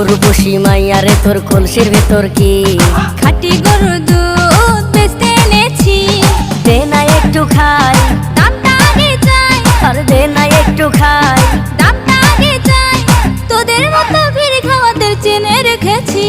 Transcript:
রূপসী মাইয়া রে তোর কলসির ভেতর কি খাঁটি গরুর দুধ বেচতে এনেছি। দে না একটু খাই, দামটা আগে চাই, আর দে না একটু খাই। দামটা আগে চাই। তোদের মতো ভিড় খাওয়াদের চেনে রেখেছি।